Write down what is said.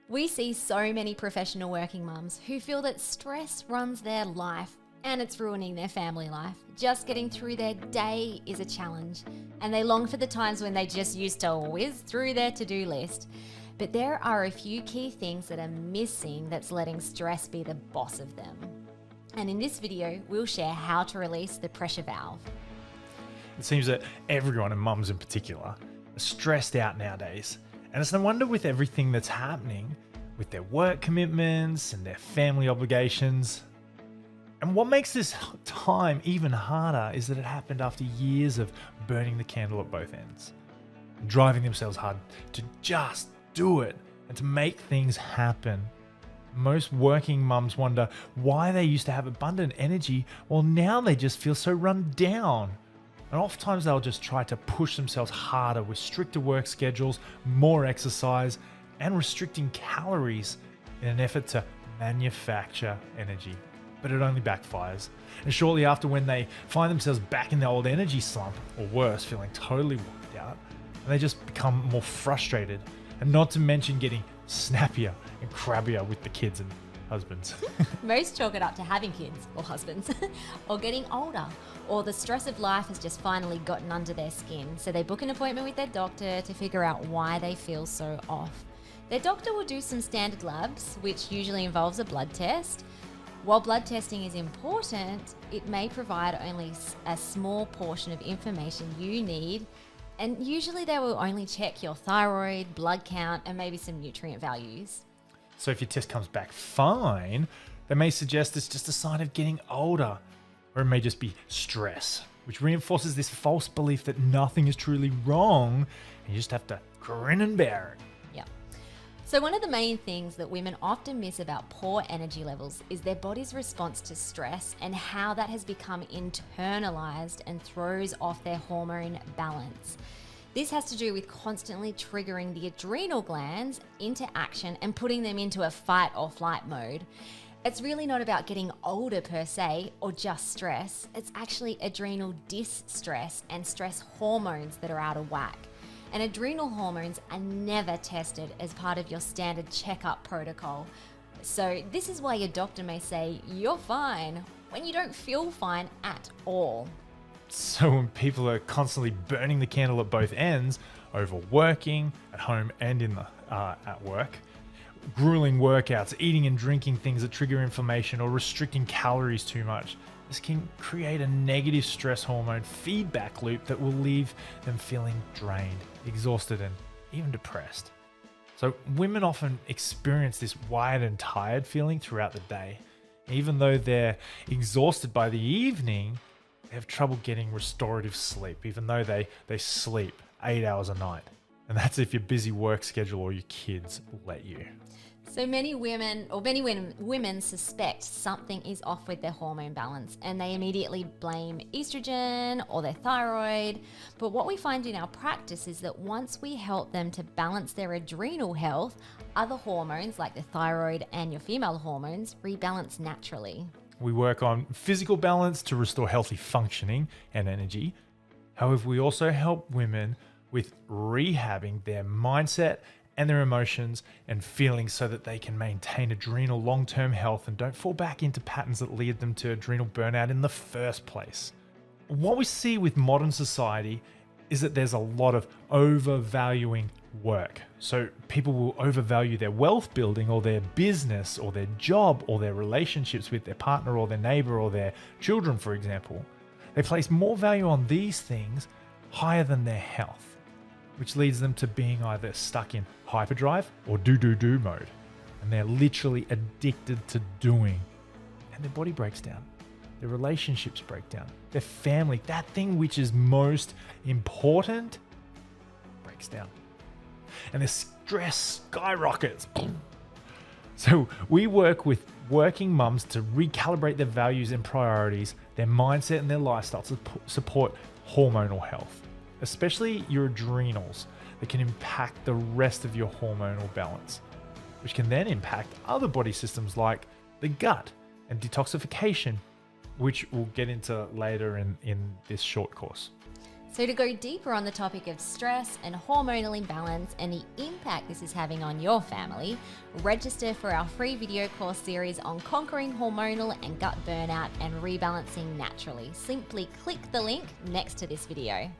We see so many professional working mums who feel that stress runs their life and it's ruining their family life. Just getting through their day is a challenge, and they long for the times when they just used to whiz through their to-do list. But there are a few key things that are missing that's letting stress be the boss of them. And in this video, we'll share how to release the pressure valve. It seems that everyone, and mums in particular, are stressed out nowadays. And it's no wonder with everything that's happening with their work commitments and their family obligations. And what makes this time even harder is that it happened after years of burning the candle at both ends, driving themselves hard to just do it and to make things happen. Most working mums wonder why they used to have abundant energy while now they just feel so run down. And oftentimes they'll just try to push themselves harder with stricter work schedules, more exercise, and restricting calories in an effort to manufacture energy. But it only backfires. And shortly after, when they find themselves back in the old energy slump, or worse, feeling totally wiped out, and they just become more frustrated, and not to mention getting snappier and crabbier with the kids and husbands. Most chalk it up to having kids or husbands or getting older, or the stress of life has just finally gotten under their skin. So they book an appointment with their doctor to figure out why they feel so off. Their doctor will do some standard labs, which usually involves a blood test. While blood testing is important, it may provide only a small portion of information you need. And usually they will only check your thyroid, blood count, and maybe some nutrient values. So if your test comes back fine, they may suggest it's just a sign of getting older, or it may just be stress, which reinforces this false belief that nothing is truly wrong and you just have to grin and bear it. Yeah. So one of the main things that women often miss about poor energy levels is their body's response to stress and how that has become internalized and throws off their hormone balance. This has to do with constantly triggering the adrenal glands into action and putting them into a fight or flight mode. It's really not about getting older per se or just stress. It's actually adrenal distress and stress hormones that are out of whack. And adrenal hormones are never tested as part of your standard checkup protocol. So this is why your doctor may say you're fine when you don't feel fine at all. So when people are constantly burning the candle at both ends, overworking at home and at work, grueling workouts, eating and drinking things that trigger inflammation, or restricting calories too much, this can create a negative stress hormone feedback loop that will leave them feeling drained, exhausted, and even depressed. So women often experience this wired and tired feeling throughout the day. Even though they're exhausted by the evening, they have trouble getting restorative sleep, even though they sleep 8 hours a night. And that's if your busy work schedule or your kids let you. So many women suspect something is off with their hormone balance, and they immediately blame estrogen or their thyroid. But what we find in our practice is that once we help them to balance their adrenal health, other hormones like the thyroid and your female hormones rebalance naturally. We work on physical balance to restore healthy functioning and energy. However, we also help women with rehabbing their mindset and their emotions and feelings so that they can maintain adrenal long-term health and don't fall back into patterns that lead them to adrenal burnout in the first place. What we see with modern society is that there's a lot of overvaluing work. So people will overvalue their wealth building or their business or their job or their relationships with their partner or their neighbor or their children, for example. They place more value on these things higher than their health, which leads them to being either stuck in hyperdrive or do mode. And they're literally addicted to doing. And their body breaks down. Their relationships break down. Their family, that thing which is most important, breaks down. And their stress skyrockets. So we work with working mums to recalibrate their values and priorities, their mindset and their lifestyle to support hormonal health, especially your adrenals that can impact the rest of your hormonal balance, which can then impact other body systems like the gut and detoxification, which we'll get into later in this short course. So to go deeper on the topic of stress and hormonal imbalance and the impact this is having on your family, register for our free video course series on conquering hormonal and gut burnout and rebalancing naturally. Simply click the link next to this video.